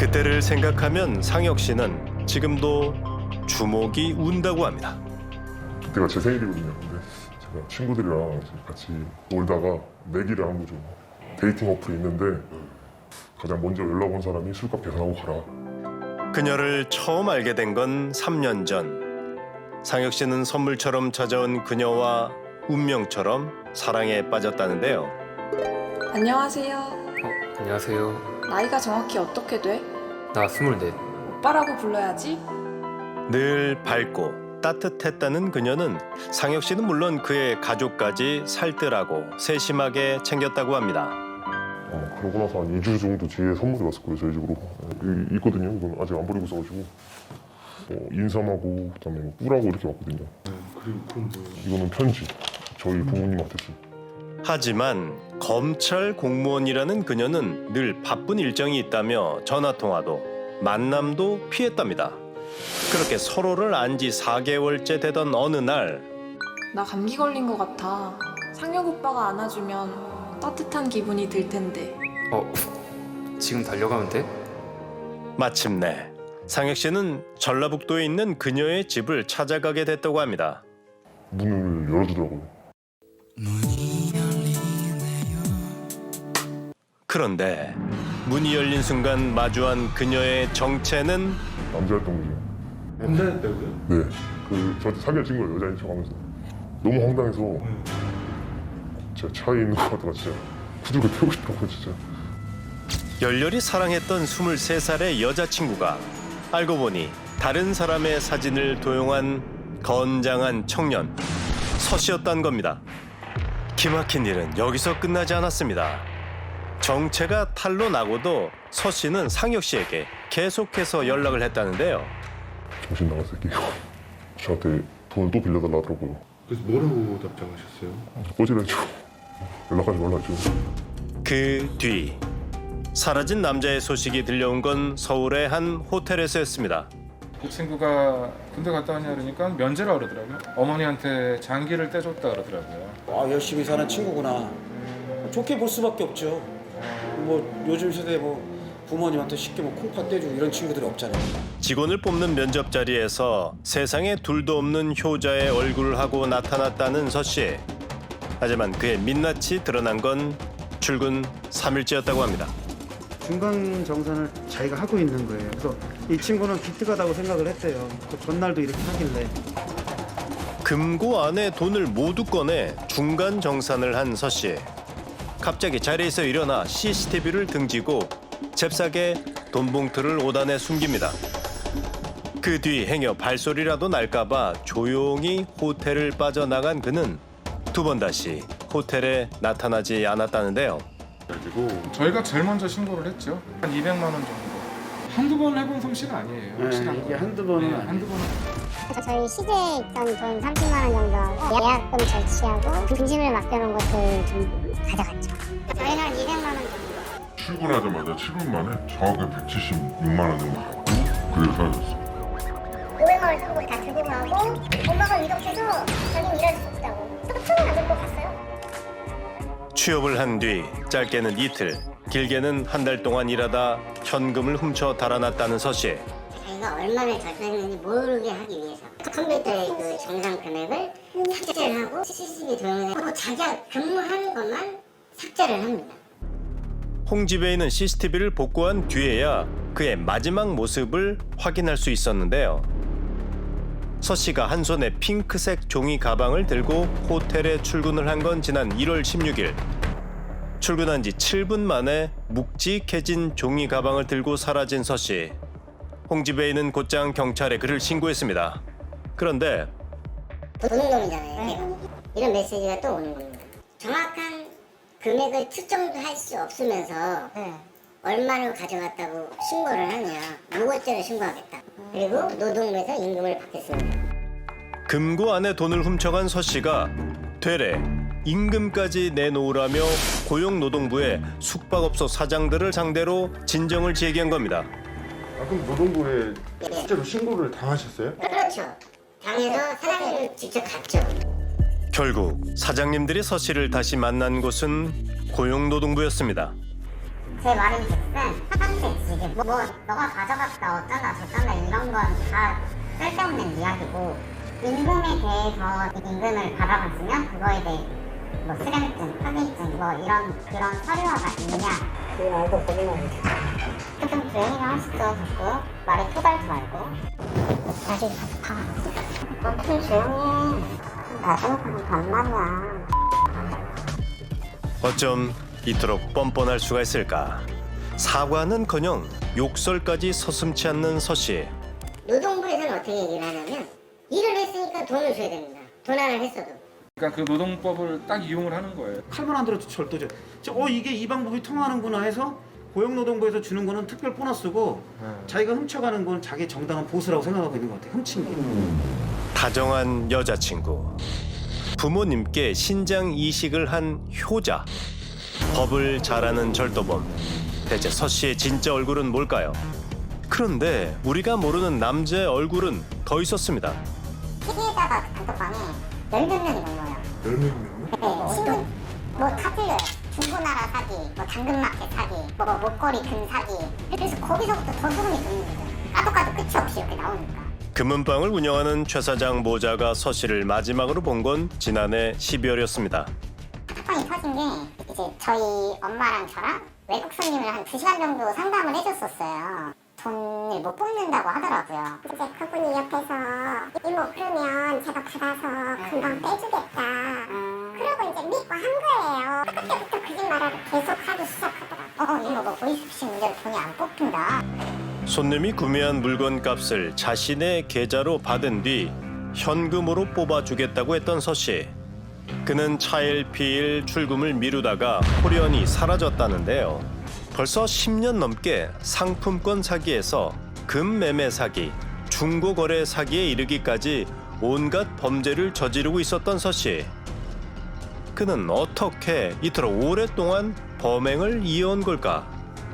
그때를 생각하면 상혁 씨는 지금도 주먹이 운다고 합니다. 그때가 제 생일이거든요. 근데 제가 친구들이랑 같이 놀다가 내기를 한 거죠. 데이팅 어플이 있는데 가장 먼저 연락 온 사람이 술값 계산하고 가라. 그녀를 처음 알게 된 건 3년 전. 상혁 씨는 선물처럼 찾아온 그녀와 운명처럼 사랑에 빠졌다는데요. 안녕하세요. 안녕하세요. 나이가 정확히 어떻게 돼? 나 24. 오빠라고 불러야지. 늘 밝고 따뜻했다는 그녀는 상혁 씨는 물론 그의 가족까지 살뜰하고 세심하게 챙겼다고 합니다. 그러고 나서 한 2주 정도 뒤에 선물이 왔을 거예요, 저희 집으로. 여기 있거든요. 이건 아직 안 버리고 있어가지고. 인삼하고 그다음에 꿀하고 이렇게 왔거든요. 그리고 그건 뭐예요? 이거는 편지. 저희 부모님한테 준. 하지만 검찰 공무원이라는 그녀는 늘 바쁜 일정이 있다며 전화통화도 만남도 피했답니다. 그렇게 서로를 안 지 4개월째 되던 어느 날 나 감기 걸린 것 같아. 상혁 오빠가 안아주면 따뜻한 기분이 들 텐데. 지금 달려가면 돼? 마침내 상혁 씨는 전라북도에 있는 그녀의 집을 찾아가게 됐다고 합니다. 문을 열어주더라고요. 그런데 문이 열린 순간 마주한 그녀의 정체는 남자였던 거죠. 혼자였다고요? 네. 저한테 사귀어 친 거예요, 여자인 척 하면서. 너무 황당해서 제가 차에 있는 것 같다가 진짜 후들고 태우고 싶더라고요, 진짜. 열렬히 사랑했던 23살의 여자친구가 알고 보니 다른 사람의 사진을 도용한 건장한 청년 서씨였단 겁니다. 기막힌 일은 여기서 끝나지 않았습니다. 정체가 탄로 나고도 서씨는 상혁 씨에게 계속해서 연락을 했다는데요. 정신 나간 새끼고 저한테 돈을 또 빌려달라 하더라고요. 그래서 뭐라고 답장하셨어요? 꼬지랬죠. 연락하지 말라죠. 그 뒤 사라진 남자의 소식이 들려온 건 서울의 한 호텔에서였습니다. 그 친구가 군대 갔다 왔냐 그러니까 면제라 그러더라고요. 어머니한테 장기를 떼줬다 그러더라고요. 열심히 사는 친구구나. 좋게 볼 수밖에 없죠. 요즘 세대 부모님한테 쉽게 콩팥 떼주고 이런 친구들이 없잖아요. 직원을 뽑는 면접 자리에서 세상에 둘도 없는 효자의 얼굴을 하고 나타났다는 서씨. 하지만 그의 민낯이 드러난 건 출근 3일째였다고 합니다. 중간 정산을 자기가 하고 있는 거예요. 그래서 이 친구는 기특하다고 생각을 했대요. 또 전날도 이렇게 하길래. 금고 안에 돈을 모두 꺼내 중간 정산을 한 서씨. 갑자기 자리에서 일어나 CCTV를 등지고 잽싸게 돈 봉투를 5단에 숨깁니다. 그 뒤 행여 발소리라도 날까봐 조용히 호텔을 빠져나간 그는 두 번 다시 호텔에 나타나지 않았다는데요. 그리고 저희가 제일 먼저 신고를 했죠. 한 200만 원 정도. 한두 번 해본 솜씨가 아니에요. 확실한 이게 거. 한두 번은 아니에요. 한두 번은. 저희 시제에 있던 돈 30만 원 정도하고 예약금 절취하고 근심을 맡겨놓은 것들 좀 가져갔죠. 저희는 한 200만 원 정도. 출근하자마자 7분 만에 정확하게 176만 원 정도 갖고 그대로 사라졌어요. 500만 원 정도 다 들고 가고 엄마가 위독해서 자기는 일할 수 없다고 손을 안 들고 갔어요. 취업을 한 뒤 짧게는 이틀, 길게는 한 달 동안 일하다 현금을 훔쳐 달아났다는 서씨. 자기가 얼마나 절도했는지 모르게 하기 위해서 컴퓨터의 그 정상 금액을 삭제를 하고 CCTV 도용을 하고 자기가 근무하는 것만 삭제를 합니다. 홍집에 있는 CCTV를 복구한 뒤에야 그의 마지막 모습을 확인할 수 있었는데요. 서 씨가 한 손에 핑크색 종이 가방을 들고 호텔에 출근을 한 건 지난 1월 16일. 출근한 지 7분 만에 묵직해진 종이 가방을 들고 사라진 서 씨. 홍집에 있는 곧장 경찰에 그를 신고했습니다. 그런데 도둑놈이잖아요. 이런 메시지가 또 오는 겁니다. 정확한 금액을 특정도 할 수 없으면서 얼마를 가져갔다고 신고를 하냐. 무고죄로 신고하겠다. 그리고 노동부에서 임금을 받겠습니다. 금고 안에 돈을 훔쳐간 서 씨가 되레 임금까지 내놓으라며 고용노동부의 숙박업소 사장들을 상대로 진정을 제기한 겁니다. 그럼 노동부에 실제로 신고를 당하셨어요? 그렇죠. 당해서 사장님을 직접 갔죠. 결국 사장님들이 서 씨를 다시 만난 곳은 고용노동부였습니다. 제 말은 즉슨 사실 지금 뭐 너가 가져갔다 어쩐다 저쩐다 이런 건 다 쓸데없는 이야기고 임금에 대해서 임금을 받아봤으면 그거에 대해 뭐 수령증, 확인증 뭐 이런 그런 서류화가 있느냐 그거 알고 보면 좀 조용히 하시죠 자꾸 말에 토달지 말고 다시 가. 좀 조용히 해. 나중에 가면 반말이야. 어쩜 이토록 뻔뻔할 수가 있을까? 사과는커녕 욕설까지 서슴지 않는 서씨. 노동부에서는 어떻게 얘기를 하냐면 일을 했으니까 돈을 줘야 됩니다. 도난을 했어도. 그러니까 그 노동법을 딱 이용을 하는 거예요. 칼만 안 들어도 절도죠. 이게 이 방법이 통하는구나 해서 고용노동부에서 주는 거는 특별 보너스고 자기가 훔쳐가는 건 자기 정당한 보수라고 생각하고 있는 것 같아요. 훔친 게. 다정한 여자친구. 부모님께 신장 이식을 한 효자. 법을 잘 아는 절도범. 대체 서씨의 진짜 얼굴은 뭘까요? 그런데 우리가 모르는 남자의 얼굴은 더 있었습니다. 피해자가 단톡방에 10몇 명이 된 거예요. 10명이요? 네, 친구 뭐 타블렛, 중고나라 사기, 뭐 당근마켓 사기, 뭐 목걸이 금 사기. 그래서 거기서부터 더 소문이 듣는 거죠. 까도 끝이 없이 이렇게 나오니까. 금은방을 운영하는 최 사장 모자가 서씨를 마지막으로 본 건 지난해 12월이었습니다. 톡방이 터진 게 이제 저희 엄마랑 저랑 외국 손님을 한 2시간 정도 상담을 해줬었어요. 돈을 못 뽑는다고 하더라고요. 이제 그분이 옆에서 이모 그러면 제가 받아서 금방 빼주겠다. 그러고 이제 믿고 한 거예요. 그때부터 거짓말을 계속 하기 시작하더라고요. 이모 뭐 보이스피싱 문제로 돈이 안 뽑힌다. 손님이 구매한 물건 값을 자신의 계좌로 받은 뒤 현금으로 뽑아주겠다고 했던 서씨. 그는 차일피일 출금을 미루다가 홀연히 사라졌다는데요. 벌써 10년 넘게 상품권 사기에서 금매매 사기, 중고거래 사기에 이르기까지 온갖 범죄를 저지르고 있었던 서씨. 그는 어떻게 이토록 오랫동안 범행을 이어온 걸까?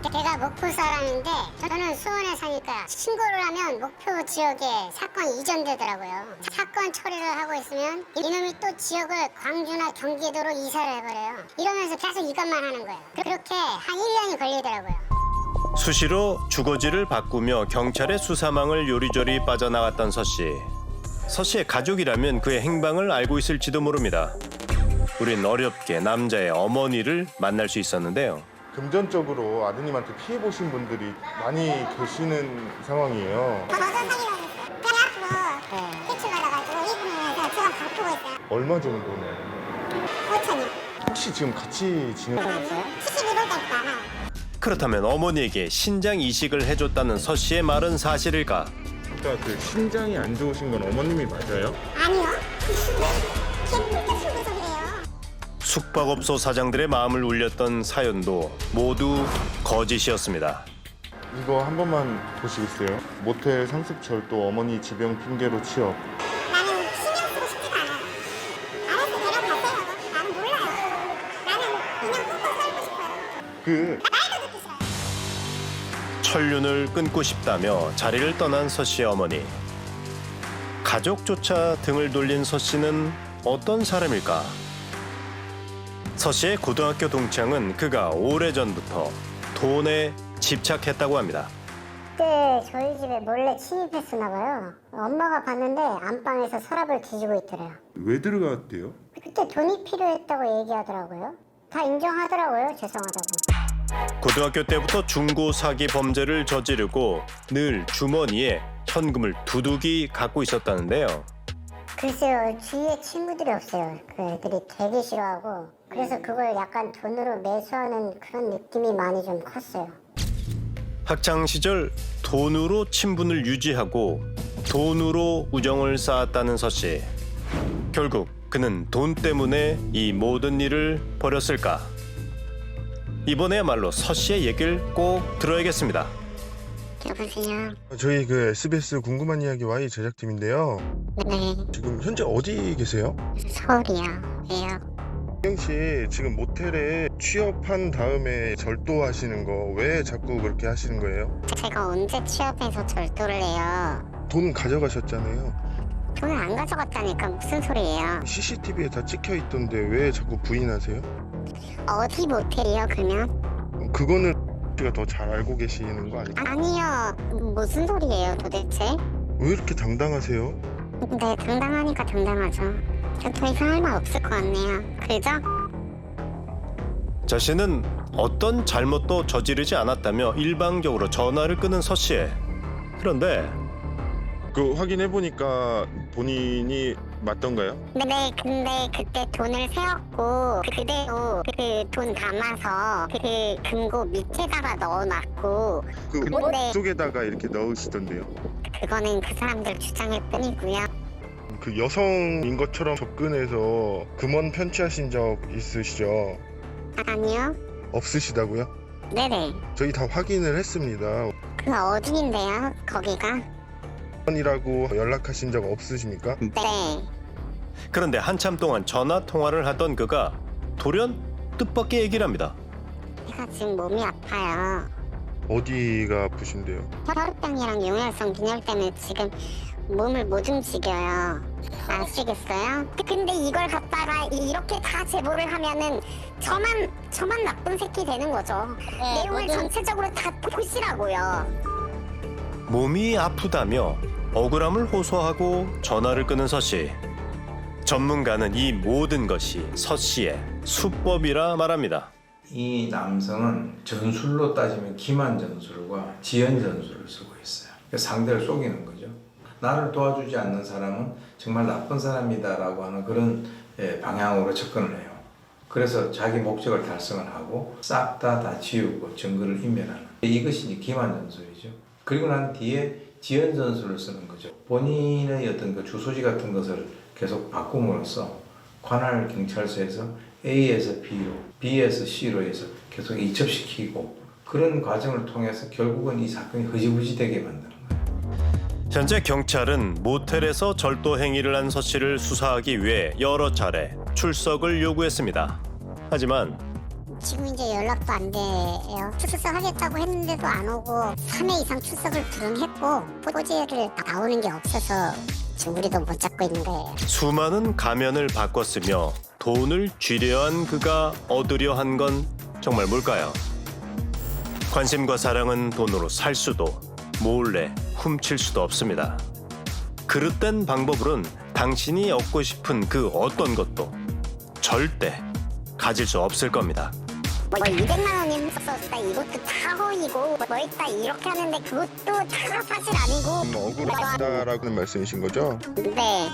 제가 목포 사람인데 저는 수원에 사니까 신고를 하면 목표 지역에 사건이 이전되더라고요. 사건 처리를 하고 있으면 이놈이 또 지역을 광주나 경기도로 이사를 해버려요. 이러면서 계속 이것만 하는 거예요. 그렇게 한 1년이 걸리더라고요. 수시로 주거지를 바꾸며 경찰의 수사망을 요리조리 빠져나갔던 서씨. 서씨의 가족이라면 그의 행방을 알고 있을지도 모릅니다. 우린 어렵게 남자의 어머니를 만날 수 있었는데요. 금전적으로 아드님한테 피해 보신 분들이 많이 계시는 상황이에요. 배 아프고 대출 받아가지고 입금해서 지금 바꾸고 있어요. 얼마 정도나요? 5천이요. 혹시 지금 같이 지내고 71호 됐다. 그렇다면 어머니에게 신장 이식을 해줬다는 서씨의 말은 사실일까? 그러니까 그 신장이 안 좋으신 건 어머님이 맞아요? 아니요. 걔 무슨 소리예요? 숙박업소 사장들의 마음을 울렸던 사연도 모두 거짓이었습니다. 이거 한 번만 보시겠어요? 모텔 상습절도 어머니 지병 핑계로 취업. 나는 신경 쓰고 싶지가 않아. 알아서 내려가세요. 나는 몰라요. 나는 그냥 꼭 살고 싶어요. 그 말도 듣기 싫어요. 천륜을 끊고 싶다며 자리를 떠난 서씨의 어머니. 가족조차 등을 돌린 서씨는 어떤 사람일까? 서씨의 고등학교 동창은 그가 오래전부터 돈에 집착했다고 합니다. 그때 저희 집에 몰래 침입했었나 봐요. 엄마가 봤는데 안방에서 서랍을 뒤지고 있더래요. 왜 들어갔대요? 그때 돈이 필요했다고 얘기하더라고요. 다 인정하더라고요. 죄송하다고. 고등학교 때부터 중고 사기 범죄를 저지르고 늘 주머니에 현금을 두둑이 갖고 있었다는데요. 글쎄요. 주위에 친구들이 없어요. 그 애들이 되게 싫어하고 그래서 그걸 약간 돈으로 매수하는 그런 느낌이 많이 좀 컸어요. 학창 시절 돈으로 친분을 유지하고 돈으로 우정을 쌓았다는 서씨. 결국 그는 돈 때문에 이 모든 일을 벌였을까? 이번에야말로 서씨의 얘기를 꼭 들어야겠습니다. 여보세요. 저희 그 SBS 궁금한 이야기 Y 제작팀인데요. 네. 지금 현재 어디 계세요? 서울이요. 왜요? 혜영 씨 지금 모텔에 취업한 다음에 절도하시는 거 왜 자꾸 그렇게 하시는 거예요? 제가 언제 취업해서 절도를 해요? 돈 가져가셨잖아요. 돈을 안 가져갔다니까 무슨 소리예요? CCTV에 다 찍혀 있던데 왜 자꾸 부인하세요? 어디 모텔이요 그러면? 그거는 씨가 더 잘 알고 계시는 거 아니에요? 아니요. 무슨 소리예요 도대체? 왜 이렇게 당당하세요? 네, 당당하니까 당당하죠. 더 이상 할 말 없을 것 같네요. 그죠? 자신은 어떤 잘못도 저지르지 않았다며 일방적으로 전화를 끊은 서 씨. 그런데 그 확인해 보니까 본인이 맞던가요? 네, 근데 그때 돈을 세웠고 그대로 그 돈 담아서 그 금고 밑에다가 넣어놨고 그 네. 속에다가 이렇게 넣으시던데요. 그거는 그 사람들 주장일 뿐이고요. 그 여성인 것처럼 접근해서 금원 편취하신 적 있으시죠? 아니요? 없으시다고요? 네네. 저희 다 확인을 했습니다. 그 어딘데요? 거기가? 이라고 연락하신 적 없으십니까? 네. 그런데 한참 동안 전화 통화를 하던 그가 돌연 뜻밖의 얘기를 합니다. 제가 지금 몸이 아파요. 어디가 아프신데요? 혈우병이랑 용혈성 빈혈 때문에 지금 몸을 못 움직여요. 아시겠어요? 근데 이걸 갖다가 이렇게 다 제보를 하면은 저만 나쁜 새끼 되는 거죠. 내용을 전체적으로 다 보시라고요. 몸이 아프다며 억울함을 호소하고 전화를 끊은 서 씨. 전문가는 이 모든 것이 서 씨의 수법이라 말합니다. 이 남성은 전술로 따지면 기만 전술과 지연 전술을 쓰고 있어요. 상대를 속이는 거죠. 나를 도와주지 않는 사람은 정말 나쁜 사람이다라고 하는 그런 방향으로 접근을 해요. 그래서 자기 목적을 달성을 하고 싹 다 지우고 증거를 인멸하는 이것이 이제 기만 전술이죠. 그리고 난 뒤에 지연 전술을 쓰는 거죠. 본인의 어떤 그 주소지 같은 것을 계속 바꿈으로써 관할 경찰서에서 A에서 B로, B에서 C로 해서 계속 이첩시키고 그런 과정을 통해서 결국은 이 사건이 흐지부지 되게 만드는 거예요. 현재 경찰은 모텔에서 절도 행위를 한 서 씨를 수사하기 위해 여러 차례 출석을 요구했습니다. 하지만 지금 이제 연락도 안 돼요. 출석하겠다고 했는데도 안 오고 3회 이상 출석을 불응했고 포즈를 나오는 게 없어서 지금 우리도 못 잡고 있는 거예요. 수많은 가면을 바꿨으며 돈을 쥐려 한 그가 얻으려 한 건 정말 뭘까요? 관심과 사랑은 돈으로 살 수도 몰래 훔칠 수도 없습니다. 그릇된 방법으로는 당신이 얻고 싶은 그 어떤 것도 절대 가질 수 없을 겁니다. 뭐 200만 원이 훔쳤다 이것도 다 허위고 뭐 있다 이렇게 하는데 그것도 다 사실 아니고 억울하다라는 말씀이신 거죠? 네.